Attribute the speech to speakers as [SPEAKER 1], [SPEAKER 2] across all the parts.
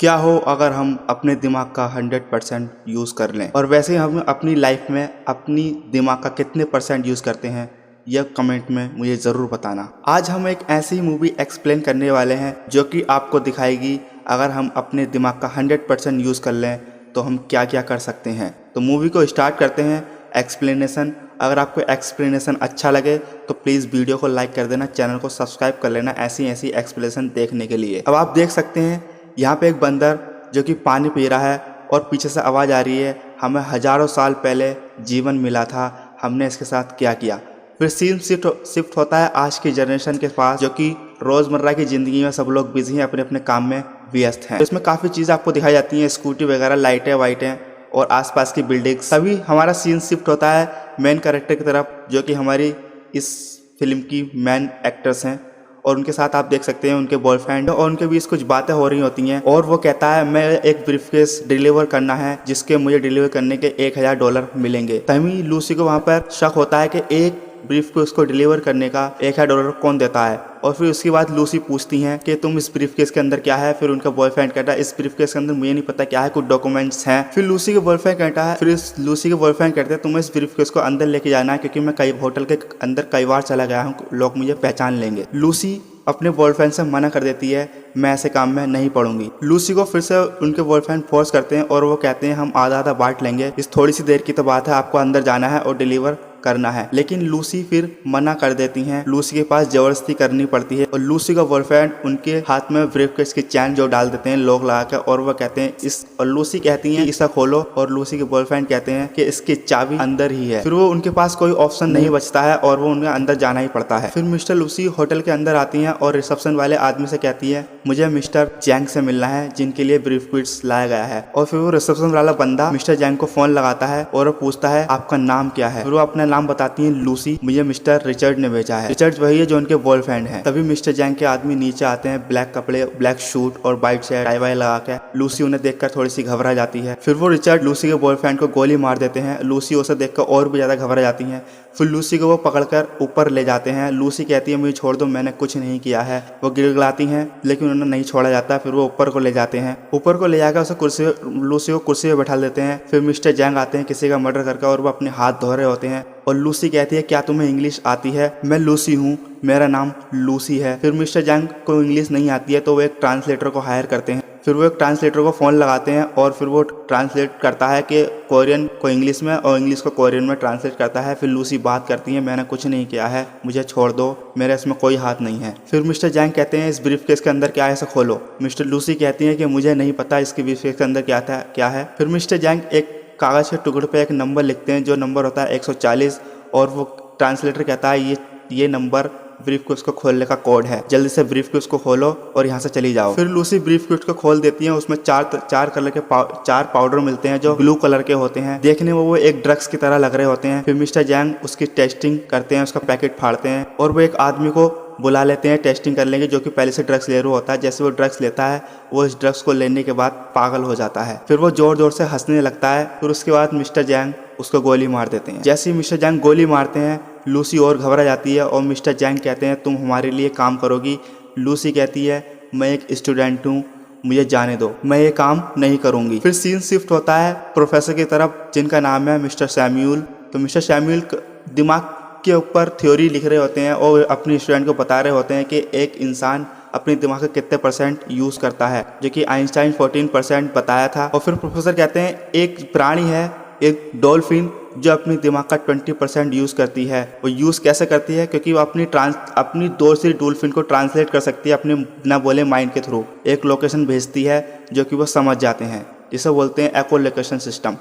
[SPEAKER 1] क्या हो अगर हम अपने दिमाग का 100% यूज़ कर लें। और वैसे हम अपनी लाइफ में अपनी दिमाग का कितने परसेंट यूज़ करते हैं यह कमेंट में मुझे ज़रूर बताना। आज हम एक ऐसी मूवी एक्सप्लेन करने वाले हैं जो कि आपको दिखाएगी अगर हम अपने दिमाग का 100% यूज़ कर लें तो हम क्या क्या कर सकते हैं। तो मूवी को स्टार्ट करते हैं एक्सप्लेनेशन। अगर आपको एक्सप्लेनेशन अच्छा लगे तो प्लीज़ वीडियो को लाइक कर देना, चैनल को सब्सक्राइब कर लेना ऐसी ऐसी एक्सप्लेनेशन देखने के लिए। अब आप देख सकते हैं यहाँ पे एक बंदर जो कि पानी पी रहा है और पीछे से आवाज़ आ रही है, हमें हज़ारों साल पहले जीवन मिला था, हमने इसके साथ क्या किया। फिर सीन शिफ्ट होता है आज की जनरेशन के पास जो कि रोज़मर्रा की ज़िंदगी में सब लोग बिजी हैं, अपने अपने काम में व्यस्त हैं। तो इसमें काफ़ी चीज़ें आपको दिखाई जाती हैं, स्कूटी वगैरह, लाइटें वाइटें और आसपास की बिल्डिंग। सभी हमारा सीन शिफ्ट होता है मेन कैरेक्टर की तरफ जो कि हमारी इस फिल्म की मेन एक्टर्स हैं और उनके साथ आप देख सकते हैं उनके बॉयफ्रेंड और उनके बीच कुछ बातें हो रही होती हैं। और वो कहता है मैं एक ब्रीफकेस डिलीवर करना है जिसके मुझे डिलीवर करने के $1000 मिलेंगे। तभी लूसी को वहाँ पर शक होता है कि एक ब्रीफकेस को डिलीवर करने का $1000 कौन देता है। और फिर उसके बाद लूसी पूछती हैं कि तुम इस ब्रीफकेस के अंदर क्या है। फिर उनका बॉयफ्रेंड कहता है इस ब्रीफकेस के अंदर मुझे नहीं पता क्या है, कुछ डॉक्यूमेंट्स हैं। फिर लूसी के बॉयफ्रेंड कहता है, लूसी के बॉयफ्रेंड कहते हैं तुम्हें इस ब्रीफकेस को अंदर लेके जाना है क्योंकि मैं कई होटल के अंदर कई बार चला गया हूँ, लोग मुझे पहचान लेंगे। लूसी अपने बॉयफ्रेंड से मना कर देती है, मैं ऐसे काम में नहीं पड़ूंगी। लूसी को फिर से उनके बॉयफ्रेंड फोर्स करते हैं और वो कहते हैं हम आधा आधा बांट लेंगे, इस थोड़ी सी देर की तो बात है, आपको अंदर जाना है और डिलीवर करना है। लेकिन लूसी फिर मना कर देती हैं, लूसी के पास जबरदस्ती करनी पड़ती है और लूसी का बॉयफ्रेंड उनके हाथ में ब्रीफकेस की चैन जो डाल देते हैं लॉक लगा कर और वो कहते हैं इस, और लूसी कहती है इसे खोलो और लूसी के बॉयफ्रेंड कहते हैं कि इसकी चाबी अंदर ही है। फिर वो उनके पास कोई ऑप्शन नहीं बचता है और वो उन्हें अंदर जाना ही पड़ता है। फिर मिस्टर लूसी होटल के अंदर आती हैं और रिसेप्शन वाले आदमी से कहती है मुझे मिस्टर जैंग से मिलना है जिनके लिए ब्रीफकेस लाया गया है। और फिर वो रिसेप्शन वाला बंदा मिस्टर जैंग को फोन लगाता है और वो पूछता है आपका नाम क्या है। फिर वो अपना नाम बताती है लूसी, मुझे मिस्टर रिचर्ड ने भेजा है। रिचर्ड वही है जो उनके बॉयफ्रेंड है। तभी मिस्टर जैंग के आदमी नीचे आते हैं, ब्लैक कपड़े, ब्लैक सूट और वाइट शर्ट, टाई वाई लगा के। लूसी उन्हें देखकर थोड़ी सी घबरा जाती है। फिर वो रिचर्ड लूसी के बॉयफ्रेंड को गोली मार देते हैं। लूसी उसे देखकर और भी ज्यादा घबरा जाती है। फिर लूसी को वो पकड़कर ऊपर ले जाते हैं। लूसी कहती है मुझे छोड़ दो, मैंने कुछ नहीं किया है। वो गिड़गिड़ाती हैं लेकिन उन्हें नहीं छोड़ा जाता। फिर वो ऊपर को ले जाते हैं, ऊपर को ले जाकर उसे लूसी को कुर्सी पे बैठा देते हैं। फिर मिस्टर जैंग आते हैं किसी का मर्डर करके और वो अपने हाथ धो रहे होते हैं और लूसी कहती है क्या तुम्हें इंग्लिश आती है, मैं लूसी हूँ, मेरा नाम लूसी है। फिर मिस्टर जैंग को इंग्लिश नहीं आती है तो वो एक ट्रांसलेटर को हायर करते हैं। फिर वो एक ट्रांसलेटर को फ़ोन लगाते हैं और फिर वो ट्रांसलेट करता है कि कोरियन को इंग्लिश में और इंग्लिश को कोरियन में ट्रांसलेट करता है। फिर लूसी बात करती है मैंने कुछ नहीं किया है, मुझे छोड़ दो, मेरा इसमें कोई हाथ नहीं है। फिर मिस्टर जैंग कहते हैं इस ब्रीफकेस के अंदर क्या है इसे खोलो। मिस्टर लूसी कहती है कि मुझे नहीं पता इसके ब्रीफकेस के अंदर क्या है। फिर मिस्टर जैंग एक कागज़ के टुकड़े पे एक नंबर लिखते हैं जो नंबर होता है 140 और वो ट्रांसलेटर कहता है ये नंबर ब्रीफकेस को खोलने का कोड है, जल्दी से ब्रीफकेस को खोलो और यहाँ से चली जाओ। फिर लूसी ब्रीफकेस को खोल देती है, उसमें चार कलर के चार पाउडर मिलते हैं जो ब्लू कलर के होते हैं, देखने में वो एक ड्रग्स की तरह लग रहे होते हैं। फिर मिस्टर जैंग उसकी टेस्टिंग करते हैं, उसका पैकेट फाड़ते हैं और वो एक आदमी को बुला लेते हैं टेस्टिंग कर लेंगे जो कि पहले से ड्रग्स ले रहा होता है। जैसे वो ड्रग्स लेता है वो इस ड्रग्स को लेने के बाद पागल हो जाता है। फिर वो जोर जोर से हंसने लगता है। फिर उसके बाद मिस्टर जैंग उसको गोली मार देते हैं। जैसे ही मिस्टर जैंग गोली मारते हैं लूसी और घबरा जाती है और मिस्टर जैंग कहते हैं तुम हमारे लिए काम करोगी। लूसी कहती है मैं एक स्टूडेंट हूँ, मुझे जाने दो, मैं ये काम नहीं करूँगी। फिर सीन शिफ्ट होता है प्रोफेसर की तरफ जिनका नाम है मिस्टर सैम्यूल। तो मिस्टर सैम्यूल दिमाग के ऊपर थ्योरी लिख रहे होते हैं और अपने स्टूडेंट को बता रहे होते हैं कि एक इंसान अपने दिमाग का कितने परसेंट यूज़ करता है, जो कि आइंस्टाइन 14% बताया था। और फिर प्रोफेसर कहते हैं एक प्राणी है, एक डॉल्फिन जो अपनी दिमाग का 20% यूज़ करती है। वो यूज़ कैसे करती है क्योंकि वो अपनी दूसरी डॉल्फिन को ट्रांसलेट कर सकती है अपने ना बोले माइंड के थ्रू, एक लोकेशन भेजती है जो कि वो समझ जाते हैं, जिसे बोलते हैं एको लोकेशन सिस्टम।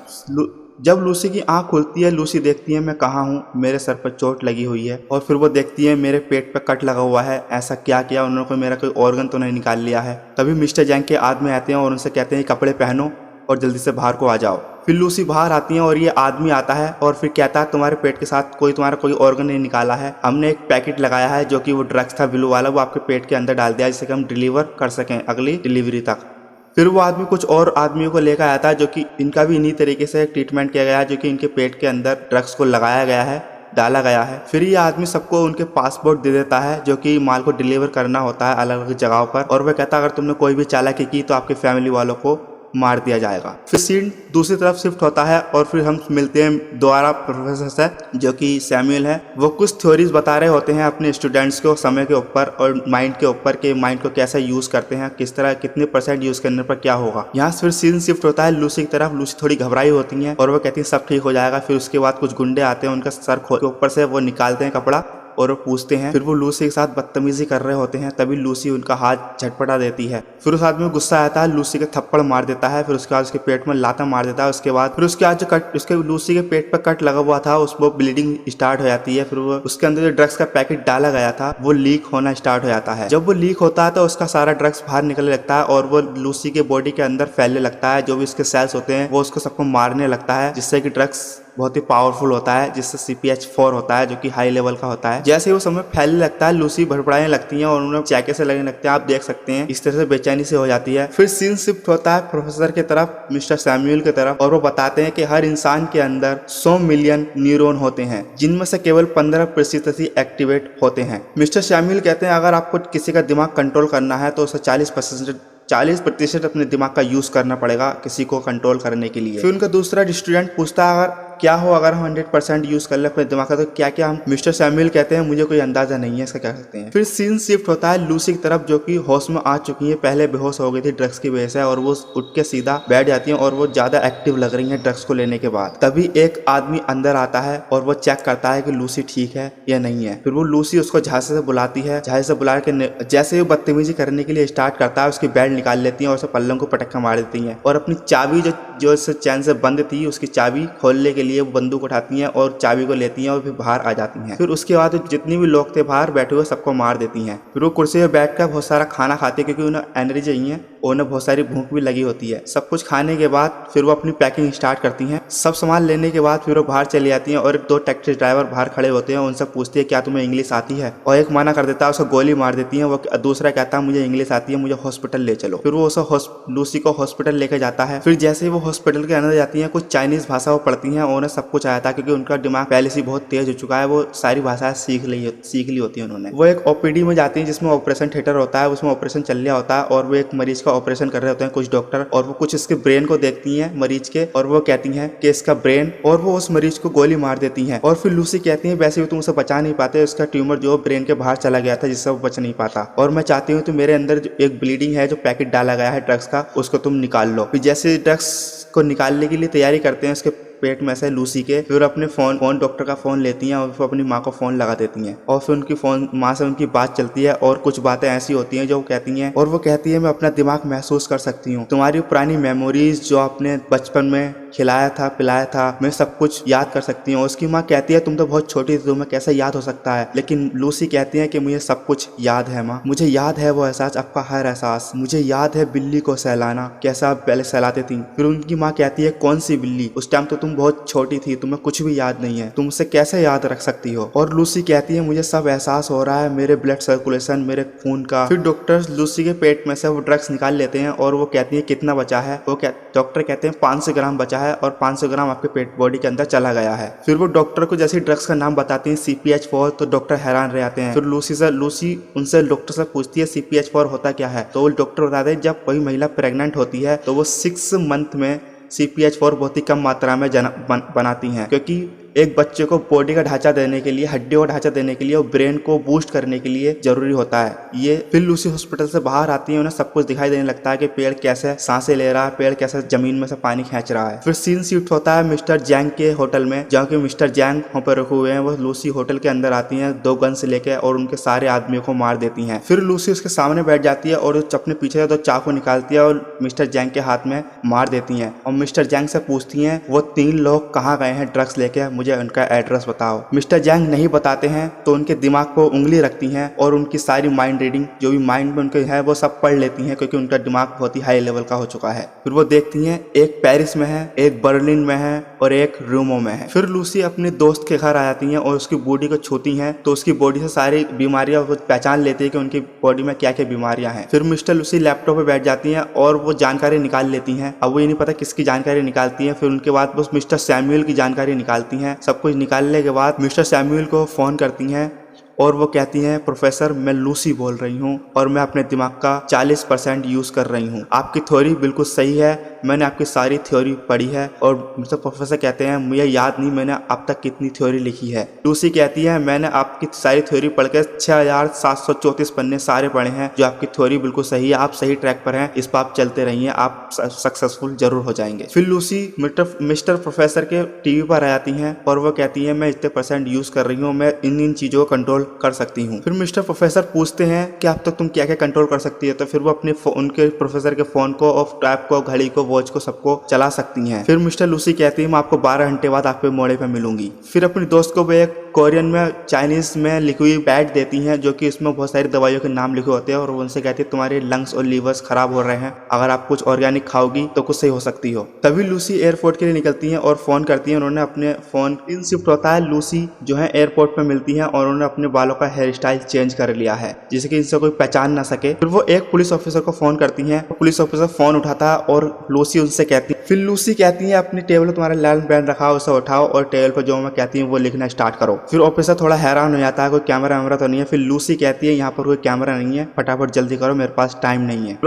[SPEAKER 1] जब लूसी की आंख खुलती है लूसी देखती है मैं कहाँ हूँ, मेरे सर पर चोट लगी हुई है। और फिर वो देखती है मेरे पेट पे कट लगा हुआ है, ऐसा क्या किया उन्होंने, कोई मेरा कोई ऑर्गन तो नहीं निकाल लिया है। तभी मिस्टर जैंग के आदमी आते हैं और उनसे कहते हैं कपड़े पहनो और जल्दी से बाहर को आ जाओ। फिर लूसी बाहर आती है और ये आदमी आता है और फिर कहता है तुम्हारे पेट के साथ तुम्हारा कोई ऑर्गन नहीं निकाला है, हमने एक पैकेट लगाया है जो कि वो ड्रग्स था ब्लू वाला, वो आपके पेट के अंदर डाल दिया जिससे कि हम डिलीवर कर सकें अगली डिलीवरी तक। फिर वो आदमी कुछ और आदमियों को लेकर आया था जो कि इनका भी इन्हीं तरीके से ट्रीटमेंट किया गया है, जो कि इनके पेट के अंदर ड्रग्स को लगाया गया है डाला गया है। फिर ये आदमी सबको उनके पासपोर्ट दे देता है जो कि माल को डिलीवर करना होता है अलग अलग जगहों पर, और वह कहता है अगर तुमने कोई भी चालाकी की तो आपके फैमिली वालों को मार दिया जाएगा। फिर सीन दूसरी तरफ शिफ्ट होता है और फिर हम मिलते हैं दोबारा प्रोफेसर से जो कि सैमुअल है। वो कुछ थ्योरीज बता रहे होते हैं अपने स्टूडेंट्स को समय के ऊपर और माइंड के ऊपर के माइंड को कैसे यूज करते हैं, किस तरह कितने % यूज करने पर क्या होगा। यहाँ फिर सीन शिफ्ट होता है लूसी की तरफ। लूसी थोड़ी घबराई होती है और वो कहती है सब ठीक हो जाएगा। फिर उसके बाद कुछ गुंडे आते हैं, उनका सर के ऊपर से वो निकालते हैं कपड़ा और वो पूछते हैं। फिर वो लूसी के साथ बदतमीजी कर रहे होते हैं, तभी लूसी उनका हाथ झटपटा देती है। फिर उस आदमी को गुस्सा आता है, लूसी के थप्पड़ मार देता है। फिर उसके बाद उसके पेट में लाता मार देता है। उसके बाद फिर उसके आज जो कट उसके लूसी के पेट पर कट लगा हुआ था उसको ब्लीडिंग स्टार्ट हो जाती है। फिर वो उसके अंदर जो ड्रग्स का पैकेट डाला गया था वो लीक होना स्टार्ट हो जाता है। जब वो लीक होता है तो उसका सारा ड्रग्स बाहर निकलने लगता है और वो लूसी के बॉडी के अंदर फैलने लगता है। जो भी उसके सेल्स होते हैं वो उसको सबको मारने लगता है, जिससे कि ड्रग्स बहुत ही पावरफुल होता है, जिससे CPH4 होता है जो कि हाई लेवल का होता है। जैसे वो समय फैलने लगता है लूसी भड़बड़ाने लगती है और उन्हें चैके से लगने लगते हैं। आप देख सकते हैं इस तरह से बेचैनी से हो जाती है। फिर सीन शिफ्ट होता है प्रोफेसर की तरफ, मिस्टर सैमुअल की तरफ, और वो बताते हैं कि हर इंसान के अंदर 100 मिलियन न्यूरॉन होते हैं जिनमें से केवल 15% ही एक्टिवेट होते हैं। मिस्टर सैमुअल कहते हैं अगर आपको किसी का दिमाग कंट्रोल करना है तो उसे 40% अपने दिमाग का यूज करना पड़ेगा किसी को कंट्रोल करने के लिए। फिर उनका दूसरा स्टूडेंट पूछता है अगर क्या हो अगर हम 100% यूज कर ले अपने दिमाग का तो क्या क्या हम। मिस्टर सैमुअल कहते हैं मुझे कोई अंदाजा नहीं है इसका क्या करते हैं। फिर सीन शिफ्ट होता है लूसी की तरफ जो कि होश में आ चुकी है, पहले बेहोश हो गई थी ड्रग्स की वजह से, और वो उठ के सीधा बैठ जाती है और वो ज्यादा एक्टिव लग रही है ड्रग्स को लेने के बाद। तभी एक आदमी अंदर आता है और वो चेक करता है कि लूसी ठीक है या नहीं है। फिर वो लूसी उसको झांसे से बुलाती है, झांसे से बुला के जैसे वो बदतमीजी करने के लिए स्टार्ट करता है उसकी बेल्ट निकाल लेती है और उसे पल्लों को पटक्का मार देती है और अपनी चाबी जो चैन से बंद थी उसकी चाबी खोलने के लिए वो बंदूक उठाती हैं और चाबी को लेती हैं और फिर बाहर आ जाती हैं। फिर उसके बाद जितनी भी लोग थे बाहर बैठे हुए सबको मार देती हैं। फिर वो कुर्सी पे बैठकर बहुत सारा खाना खाती है क्योंकि उन्हें एनर्जी चाहिए और उन्हें बहुत सारी भूख भी लगी होती है। सब कुछ खाने के बाद फिर वो अपनी पैकिंग स्टार्ट करती हैं। सब सामान लेने के बाद फिर वो बाहर चली जाती हैं और 2 टैक्सी ड्राइवर बाहर खड़े होते हैं, उनसे पूछती है क्या तुम्हें इंग्लिश आती है, और एक मना कर देता है, उसको गोली मार देती है। वो दूसरा कहता है मुझे इंग्लिश आती है, मुझे हॉस्पिटल ले चलो। फिर वो उसे लूसी को हॉस्पिटल लेकर जाता है। फिर जैसे ही वो हॉस्पिटल के अंदर जाती है कुछ चाइनीज भाषा वो पढ़ती हैं और उन्हें सब कुछ आया था क्योंकि उनका दिमाग पहले से बहुत तेज हो चुका है, वो सारी भाषाएं सीख ली होती है उन्होंने। वो एक OPD में जाती है जिसमें ऑपरेशन थिएटर होता है, उसमें ऑपरेशन चल रहा होता है और वो एक मरीज का ऑपरेशन कर रहे होते हैं कुछ डॉक्टर, और वो कुछ इसके ब्रेन को देखती हैं मरीज के और वो कहती हैं कि इसका ब्रेन, और वो उस मरीज को गोली मार देती हैं। और फिर लूसी कहती है वैसे भी तुम उसे बचा नहीं पाते, उसका ट्यूमर जो ब्रेन के बाहर चला गया था जिससे वो बच नहीं पाता, और मैं चाहती हूँ तो मेरे अंदर जो एक ब्लीडिंग है जो पैकेट डाला गया है ड्रग्स का उसको तुम निकाल लो। फिर जैसे ड्रग्स को निकालने के लिए तैयारी करते हैं उसके पेट में से लूसी के, फिर अपने फोन डॉक्टर का फोन लेती हैं और फिर अपनी माँ को फोन लगा देती हैं और फिर उनकी माँ से उनकी बात चलती है और कुछ बातें ऐसी होती हैं जो वो कहती हैं, और वो कहती है मैं अपना दिमाग महसूस कर सकती हूँ, तुम्हारी पुरानी मेमोरीज जो आपने बचपन में खिलाया था पिलाया था मैं सब कुछ याद कर सकती हूँ। उसकी माँ कहती है तुम तो बहुत छोटी थी, तुम्हें कैसे याद हो सकता है, लेकिन लूसी कहती है कि मुझे सब कुछ याद है माँ, मुझे याद है वो एहसास, आपका हर एहसास, मुझे याद है बिल्ली को सहलाना, कैसा आप पहले सहलाते थी। फिर उनकी माँ कहती है कौन सी बिल्ली, उस टाइम तो तुम बहुत छोटी थी, तुम्हें कुछ भी याद नहीं है, तुम उसे कैसे याद रख सकती हो। और लूसी कहती है मुझे सब एहसास हो रहा है, मेरे ब्लड सर्कुलेशन, मेरे खून का। फिर डॉक्टर लूसी के पेट में से वो ड्रग्स निकाल लेते हैं और वो कहती है कितना बचा है, वो डॉक्टर कहते हैं 500 ग्राम बचा है और 500 ग्राम आपके पेट बॉडी के अंदर चला गया है। फिर वो डॉक्टर को जैसे ड्रग्स का नाम बताते हैं CPH4 तो डॉक्टर हैरान रह जाते हैं। फिर लूसी उनसे डॉक्टर से पूछती है CPH4 होता क्या है, तो वो डॉक्टर बताते हैं जब कोई महिला प्रेग्नेंट होती है तो वो 6 मंथ में CPH4 बहुत ही कम मात्रा में बनाती हैं, क्योंकि एक बच्चे को बॉडी का ढांचा देने के लिए, हड्डियों का ढांचा देने के लिए और ब्रेन को बूस्ट करने के लिए जरूरी होता है ये। फिर लूसी हॉस्पिटल से बाहर आती है, उन्हें सब कुछ दिखाई देने लगता है कि पेड़ कैसे सांसें ले रहा है, पेड़ कैसे जमीन में से पानी खींच रहा है। फिर सीन शिफ्ट होता है मिस्टर जैंग के होटल में, जहाँ के मिस्टर जैंग वहाँ पर रखे हुए हैं। वो लूसी होटल के अंदर आती है 2 गन से लेकर और उनके सारे आदमियों को मार देती है। फिर लूसी उसके सामने बैठ जाती है और अपने पीछे 2 चाकू निकालती है और मिस्टर जैंग के हाथ में मार देती है और मिस्टर जैंग से पूछती है वो 3 लोग कहाँ गए हैं ड्रग्स लेके, मुझे उनका एड्रेस बताओ। मिस्टर जैंग नहीं बताते हैं तो उनके दिमाग को उंगली रखती हैं और उनकी सारी माइंड रीडिंग जो भी माइंड में उनके है वो सब पढ़ लेती हैं, क्योंकि उनका दिमाग बहुत ही हाई लेवल का हो चुका है। फिर वो देखती हैं एक पेरिस में है, एक बर्लिन में है और एक रोमो में है। फिर लूसी अपने दोस्त के घर आ जाती हैं और उसकी बॉडी को छूती हैं तो उसकी बॉडी से सारी बीमारियां वो पहचान लेती है कि उनकी बॉडी में क्या क्या बीमारियां हैं। फिर मिस्टर लूसी लैपटॉप पे बैठ जाती हैं और वो जानकारी निकाल लेती हैं। अब वो ये नहीं पता किसकी जानकारी निकालती हैं। फिर उनके बाद वो मिस्टर सैमुअल की जानकारी निकालती हैं हैं। सब कुछ निकालने के बाद मिस्टर सैमुअल को फ़ोन करती हैं और वो कहती हैं प्रोफेसर मैं लूसी बोल रही हूँ और मैं अपने दिमाग का 40% यूज़ कर रही हूँ। आपकी थ्योरी बिल्कुल सही है, मैंने आपकी सारी थ्योरी पढ़ी है। और मिस्टर प्रोफेसर कहते हैं मुझे याद नहीं मैंने अब तक कितनी थ्योरी लिखी है। लूसी कहती है मैंने आपकी सारी थ्योरी पढ़ के 6734 पन्ने सारे पढ़े हैं, जो आपकी थ्योरी बिल्कुल सही है, आप सही ट्रैक पर हैं, इस पर आप चलते रहिए, आप सक्सेसफुल जरूर हो जाएंगे। फिर लूसी मिस्टर प्रोफेसर के टीवी पर आ जाती हैं और वो कहती है मैं इतने % यूज़ कर रही हूँ, मैं इन चीज़ों को कंट्रोल कर सकती हूँ। फिर मिस्टर प्रोफेसर पूछते हैं कि अब तक तुम क्या क्या कंट्रोल कर सकती है, तो फिर वो अपने उनके प्रोफेसर के फोन को और टैब को, घड़ी को, वॉच को, सबको चला सकती हैं। फिर मिस्टर लूसी कहती है मैं आपको 12 घंटे बाद आपके मोड़े पे मिलूंगी। फिर अपनी दोस्त को वो एक कोरियन में, चाइनीज में लिखी हुई पैड देती हैं जो कि इसमें बहुत सारी दवाइयों के नाम लिखे होते हैं और उनसे कहती है तुम्हारे लंग्स और लीवर्स खराब हो रहे हैं, अगर आप कुछ ऑर्गेनिक खाओगी तो कुछ सही हो सकती हो। तभी लूसी एयरपोर्ट के लिए निकलती हैं और फोन करती हैं। उन्होंने अपने फोन इन शिफ्ट होता है, लूसी जो है एयरपोर्ट पर मिलती है और उन्होंने अपने बालों का हेयर स्टाइल चेंज कर लिया है जिससे कि इनसे कोई पहचान ना सके। फिर वो एक पुलिस ऑफिसर को फोन करती हैं, पुलिस ऑफिसर फोन उठाता है और लूसी उनसे कहती है, फिर लूसी कहती है अपनी टेबल पर तुम्हारा लैंड बैंड रखा हो उसे उठाओ और टेबल पर जो मैं कहती हूँ वो लिखना स्टार्ट करो। फिर ऑफिसर थोड़ा हैरान हो जाता है, कोई कैमरा वैमरा तो नहीं है। फिर लूसी कहती है यहाँ पर कोई कैमरा नहीं है, फटाफट जल्दी करो, मेरे पास टाइम नहीं है।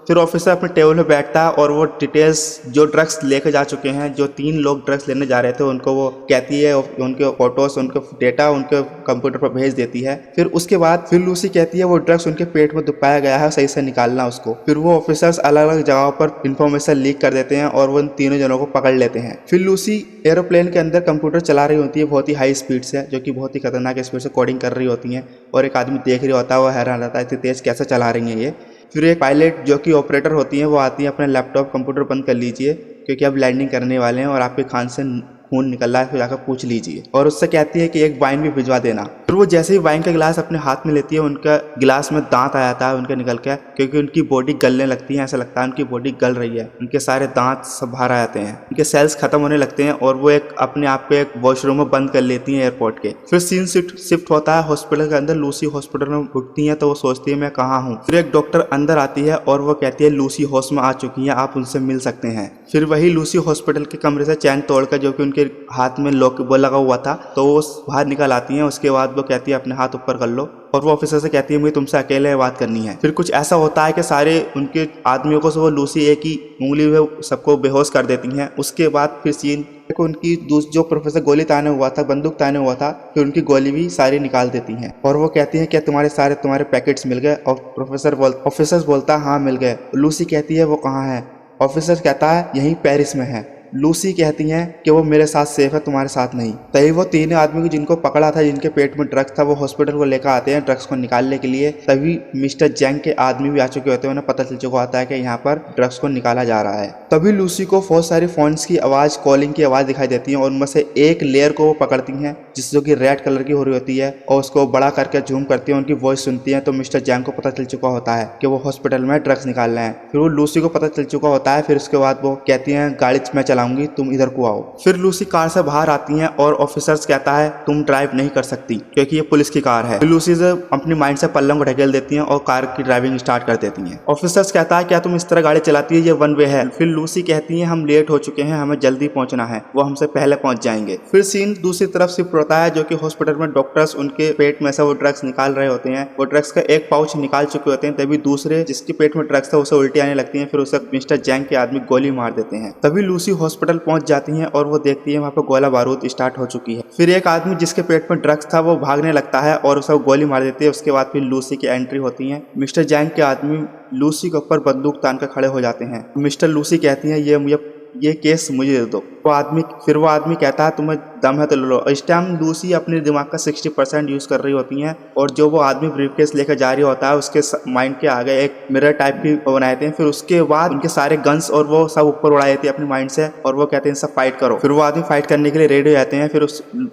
[SPEAKER 1] फिर ऑफिसर अपने टेबल पे बैठता है और वो डिटेल्स जो ड्रग्स लेके जा चुके हैं, जो 3 लोग ड्रग्स लेने जा रहे थे, उनको वो कहती है उनके फोटोज, उनके डेटा उनके कंप्यूटर पर भेज देती है। फिर उसके बाद फिर लूसी कहती है वो ड्रग्स उनके पेट में दुपाया गया है, सही से निकालना उसको। फिर वो ऑफिसर्स अलग अलग जगहों पर इंफॉर्मेशन लीक कर देते हैं और वो इन तीनों जनों को पकड़ लेते हैं। फिर लूसी एरोप्लेन के अंदर कंप्यूटर चला रही होती है बहुत ही हाई स्पीड से, जो कि बहुत ही खतरनाक स्पीड से कोडिंग कर रही होती हैं और एक आदमी देख रही होता है, वो हैरान रहता है इतनी तेज कैसे चला रही हैं ये। फिर एक पायलट जो कि ऑपरेटर होती हैं वो आती है, अपने लैपटॉप कंप्यूटर बंद कर लीजिए क्योंकि अब लैंडिंग करने वाले हैं और आपके खान से खून निकल रहा है, फिर जाकर पूछ लीजिए। और उससे कहती है कि एक वाइन भी भिजवा देना। फिर वो जैसे ही वाइन का गिलास अपने हाथ में लेती है, उनका गिलास में दांत आ जाता है उनके निकल के, क्योंकि उनकी बॉडी गलने लगती है, ऐसा लगता है उनकी बॉडी गल रही है, उनके सारे दांत सब बाहर आ जाते हैं, उनके सेल्स खत्म होने लगते हैं और वो एक अपने आप को एक वॉशरूम में बंद कर लेती हैं एयरपोर्ट के। फिर सीन शिफ्ट होता है हॉस्पिटल के अंदर। लूसी हॉस्पिटल में उठती है तो वो सोचती है मैं कहाँ हूँ। फिर एक डॉक्टर अंदर आती है और वो कहती है लूसी होश में आ चुकी है, आप उनसे मिल सकते हैं। फिर वही लूसी हॉस्पिटल के कमरे से चैन तोड़कर, जो कि उनके हाथ में लॉक वो लगा हुआ था, तो वो बाहर निकल आती हैं। उसके बाद वो कहती है अपने हाथ ऊपर कर लो और वो ऑफिसर से कहती है मुझे तुमसे अकेले बात करनी है। फिर कुछ ऐसा होता है कि सारे उनके आदमियों को वो लूसी एक ही उंगली में सबको बेहोश कर देती हैं। उसके बाद फिर सीन उनकी जो प्रोफेसर गोली ताने हुआ था, बंदूक ताने हुआ था, फिर उनकी गोली भी सारी निकाल देती हैं और वो कहती हैं क्या तुम्हारे पैकेट्स मिल गए? और ऑफिसर बोलता है हाँ मिल गए। लूसी कहती है वो कहाँ है? ऑफिसर कहता है यहीं पेरिस में है। लूसी कहती हैं कि वो मेरे साथ सेफ है, तुम्हारे साथ नहीं। तभी वो 3 आदमी को जिनको पकड़ा था, जिनके पेट में ड्रग्स था, वो हॉस्पिटल को लेकर आते हैं ड्रग्स को निकालने के लिए। तभी मिस्टर जैंग के आदमी भी आ चुके होते हैं, उन्हें पता चल चुका होता है कि यहाँ पर ड्रग्स को निकाला जा रहा है। तभी लूसी को बहुत सारी फोन्स की आवाज़, कॉलिंग की आवाज़ दिखाई देती है और उनमें से एक लेयर को वो पकड़ती हैं जो कि रेड कलर की हो रही होती है और उसको बड़ा करके जूम करती है, उनकी वॉइस सुनती है। तो मिस्टर जैंग को पता चल चुका होता है कि वो हॉस्पिटल में ड्रग्स निकाल रहे हैं। फिर वो लूसी को पता चल चुका होता है। फिर उसके बाद वो कहती हैं गाड़ी मैं चलाऊंगी, तुम इधर को आओ। फिर लूसी कार से बाहर आती हैं और ऑफिसर्स कहता है तुम ड्राइव नहीं कर सकती क्योंकि ये पुलिस की कार है। फिर लूसी से अपनी माइंड से पल्लम को ढकेल देती हैं और कार की ड्राइविंग स्टार्ट कर देती हैं। ऑफिसर्स कहता है क्या तुम इस तरह गाड़ी चलाती है, ये 1 वे है। फिर लूसी कहती है हम लेट हो चुके हैं, हमें जल्दी पहुंचना है, वो हमसे पहले पहुंच जाएंगे। फिर सीन दूसरी तरफ शिफ्ट होता है, जो कि हॉस्पिटल में डॉक्टर्स उनके पेट में से वो ड्रग्स निकाल रहे होते हैं। वो ड्रग्स का एक पाउच निकाल चुके होते हैं, तभी दूसरे जिसके पेट में ड्रग्स था उसे उल्टी आने लगती है। फिर उसे मिस्टर जैंग के आदमी गोली मार देते हैं। तभी लूसी हॉस्पिटल पहुंच जाती है और वो देखती है वहाँ पे गोला बारूद स्टार्ट हो चुकी है। फिर एक आदमी जिसके पेट में ड्रग्स था वो भागने लगता है और उसे गोली मार देती है। उसके बाद फिर लूसी की एंट्री होती है। मिस्टर जैंग के आदमी लूसी के ऊपर बंदूक तान कर खड़े हो जाते हैं। मिस्टर लूसी कहती है ये केस मुझे दे दो। वो आदमी कहता है तुम्हें दम है तो ले लो। इस टाइम लूसी अपने दिमाग का 60% यूज कर रही होती हैं और जो वो आदमी ब्रीफकेस लेकर जा रही होता है उसके माइंड के आगे एक मिरर टाइप भी बनाए थे। फिर उसके बाद उनके सारे गन्स और वो सब ऊपर उड़ा देती है अपने माइंड से और वो कहते हैं सब फाइट करो। फिर वो आदमी फाइट करने के लिए रेडी हो जाते हैं।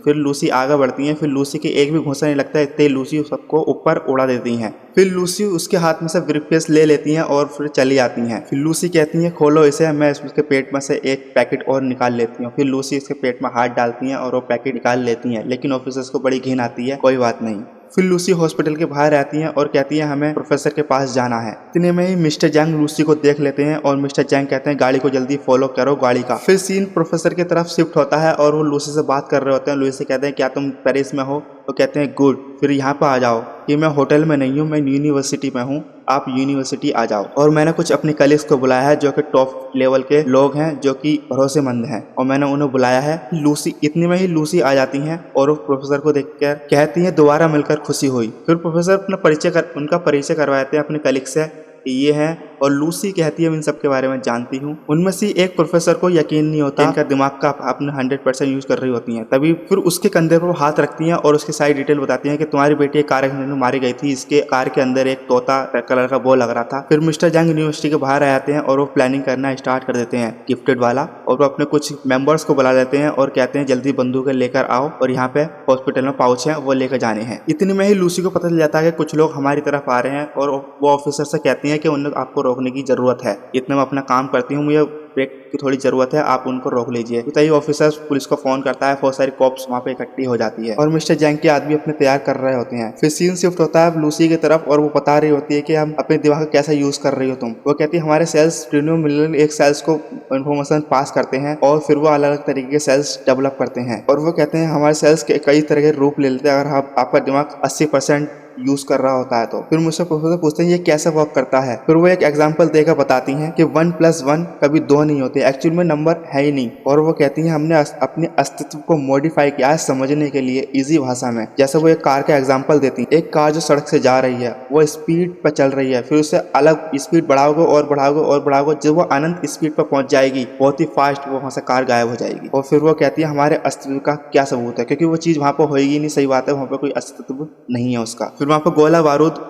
[SPEAKER 1] फिर लूसी आगे बढ़ती है। फिर लूसी के एक भी घुसा नहीं लगता है, इतने लूसी सबको ऊपर उड़ा देती हैं। फिर लूसी उसके हाथ में से ब्रीफकेस ले लेती हैं और फिर चली जाती हैं। फिर लूसी कहती है खोलो इसे, मैं उसके पेट में से एक पैकेट और निकाल लेती हूँ। फिर लूसी इसके पेट में हाथ डालती हैं और वो पैकेट निकाल लेती हैं, लेकिन ऑफिसर्स को बड़ी घिन आती है। कोई बात नहीं। फिर लूसी हॉस्पिटल के बाहर आती है और कहती है हमें प्रोफेसर के पास जाना है। इतने में ही मिस्टर जैंग लूसी को देख लेते हैं और मिस्टर जैंग कहते हैं गाड़ी को जल्दी फॉलो करो गाड़ी का। फिर सीन प्रोफेसर की तरफ शिफ्ट होता है और वो लूसी से बात कर रहे होते हैं। लूसी कहते हैं क्या तुम पेरिस में हो? तो कहते हैं गुड, फिर यहाँ पर आ जाओ कि मैं होटल में नहीं हूँ, मैं यूनिवर्सिटी में हूँ, आप यूनिवर्सिटी आ जाओ और मैंने कुछ अपने कलीग्स को बुलाया है जो कि टॉप लेवल के लोग हैं जो कि भरोसेमंद हैं और मैंने उन्हें बुलाया है। लूसी इतने में ही लूसी आ जाती हैं और वो प्रोफेसर को देखकर कहती हैं दोबारा मिलकर खुशी हुई। फिर प्रोफेसर उनका परिचय करवाते हैं अपने कलीग से कि ये है और लूसी कहती है मैं इन सब के बारे में जानती हूँ। उनमें से एक प्रोफेसर को यकीन नहीं होता, इनका दिमाग का अपने 100% यूज कर रही होती हैं। तभी फिर उसके कंधे पर वो हाथ रखती हैं और उसकी सारी डिटेल बताती हैं कि तुम्हारी बेटी कार एक्सीडेंट में मारी गई थी, इसके कार के अंदर एक तोता रेड कलर का वो लग रहा था। फिर मिस्टर जैंग यूनिवर्सिटी के बाहर आ जाते हैं और वो प्लानिंग करना स्टार्ट कर देते हैं गिफ्टेड वाला, और वो अपने कुछ मेंबर्स को बुला लेते हैं और कहते हैं जल्दी बंदूकें लेकर आओ और यहाँ पे हॉस्पिटल में पाउच है वो लेकर जाने हैं। इतने में ही लूसी को पता चल जाता है कि कुछ लोग हमारी तरफ आ रहे हैं और वो ऑफिसर से कहती हैं कि उन्हें आपको रोकने की जरूरत है, इतने में अपना काम करती हूँ, मुझे ब्रेक की थोड़ी जरूरत है, आप उनको रोक लीजिए। तो तभी ऑफिसर पुलिस को फोन करता है, बहुत सारी कॉप्स वहाँ पे इकट्ठी हो जाती है और मिस्टर जैंग के आदमी अपने तैयार कर रहे होते हैं। फिर सीन शिफ्ट होता है लूसी की तरफ और वो बता रही होती है कि हम अपने दिमाग का कैसा यूज कर रही हो तुम। वो कहती है हमारे सेल्स मिलियन एक सेल्स को इन्फॉर्मेशन पास करते हैं और फिर वो अलग अलग तरीके के सेल्स डेवलप करते हैं और वो कहते हैं हमारे सेल्स के कई तरह के रूप ले लेते हैं अगर आपका दिमाग 80% यूज कर रहा होता है तो। फिर मुझसे प्रोफेसर पूछते हैं ये कैसे वर्क करता है। फिर वो एक एग्जांपल देकर बताती हैं कि 1+1 कभी 2 नहीं होते, एक्चुअल में नंबर है ही नहीं। और वो कहती हैं हमने अपने अस्तित्व को मॉडिफाई किया है समझने के लिए इजी भाषा में। जैसे वो एक कार का एग्जाम्पल देती है, एक कार जो सड़क से जा रही है वो स्पीड पर चल रही है, फिर उससे अलग स्पीड बढ़ाओगे और बढ़ाओगे और बढ़ाओगे, जब वो अनंत स्पीड पर पहुंच जाएगी बहुत ही फास्ट वो वहां से कार गायब हो जाएगी। और फिर वो कहती है हमारे अस्तित्व का क्या सबूत है, क्योंकि वो चीज वहां पर होएगी नहीं। सही बात है, वहां पर कोई अस्तित्व नहीं है उसका। फिर वहाँ पर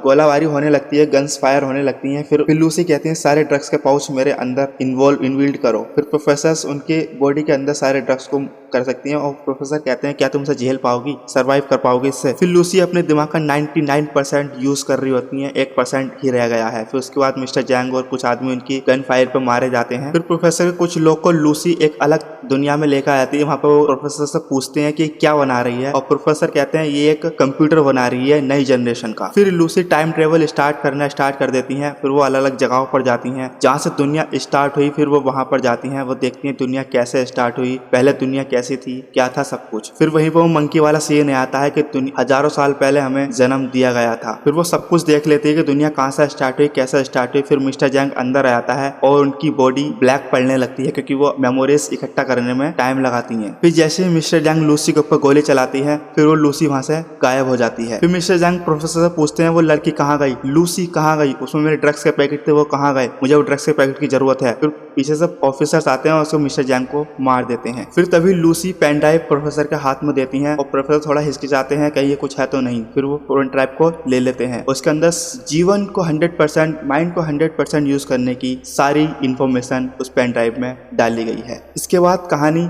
[SPEAKER 1] गोलाबारी होने लगती है, गन्स फायर होने लगती हैं। फिर लूसी कहती है सारे ड्रग्स के पाउच मेरे अंदर इनबिल्ड करो। फिर प्रोफेसर उनके बॉडी के अंदर सारे ड्रग्स को कर सकती हैं और प्रोफेसर कहते हैं क्या तुम इसे झेल पाओगी, सरवाइव कर पाओगी इससे। फिर लूसी अपने दिमाग का 99% यूज कर रही होती है, 1% ही रह गया है। फिर उसके बाद मिस्टर जैंग और कुछ आदमी उनकी गन फायर पर मारे जाते हैं। फिर प्रोफेसर के कुछ लोग को लूसी एक अलग दुनिया में लेकर आती है। वहाँ पर वो प्रोफेसर से पूछते हैं कि क्या बना रही है और प्रोफेसर कहते हैं ये एक कंप्यूटर बना रही है नई जनरेशन का। फिर लूसी टाइम ट्रेवल स्टार्ट कर देती हैं। फिर वो अलग अलग जगहों पर जाती हैं जहाँ से दुनिया स्टार्ट हुई। फिर वो वहाँ पर जाती हैं, वो देखती हैं दुनिया कैसे स्टार्ट हुई, पहले दुनिया कैसी थी, क्या था सब कुछ। फिर वहीं पर वो मंकी वाला सीन आता है कि हजारों साल पहले हमें जन्म दिया गया था। फिर वो सब कुछ देख लेती है कि दुनिया कहाँ से स्टार्ट हुई, कैसे स्टार्ट हुई। फिर मिस्टर जैंग अंदर आता है और उनकी बॉडी ब्लैक पड़ने लगती है क्योंकि वो मेमोरीज इकट्ठा करने में टाइम लगाती हैं। फिर जैसे ही मिस्टर जैंग लूसी के ऊपर गोली चलाती है फिर वो लूसी वहाँ से गायब हो जाती है। फिर मिस्टर जैंग प्रोफेसर से पूछते हैं वो लड़की कहाँ गई, लूसी कहाँ गई, उसमें मेरे ड्रग्स के पैकेट थे वो कहाँ गए, मुझे वो ड्रग्स के पैकेट की जरूरत है। फिर पीछे से ऑफिसर्स आते हैं और उसको मिस्टर जैंग को मार देते हैं। फिर तभी लूसी पेन ड्राइव प्रोफेसर के हाथ में देती हैं और प्रोफेसर थोड़ा हिचकिचाते हैं कहीं ये कुछ है तो नहीं। फिर वो पेन ड्राइव को ले लेते हैं, उसके अंदर जीवन को 100% माइंड को 100% यूज करने की सारी इंफॉर्मेशन उस पेन ड्राइव में डाली गई है। इसके बाद कहानी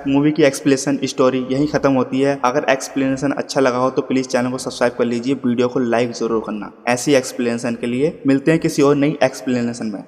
[SPEAKER 1] मूवी की एक्सप्लेनेशन स्टोरी यही खत्म होती है। अगर एक्सप्लेनेशन अच्छा लगा हो तो प्लीज चैनल को सब्सक्राइब कर लीजिए, वीडियो को लाइक जरूर करना। ऐसी एक्सप्लेनेशन के लिए मिलते हैं किसी और नई एक्सप्लेनेशन में।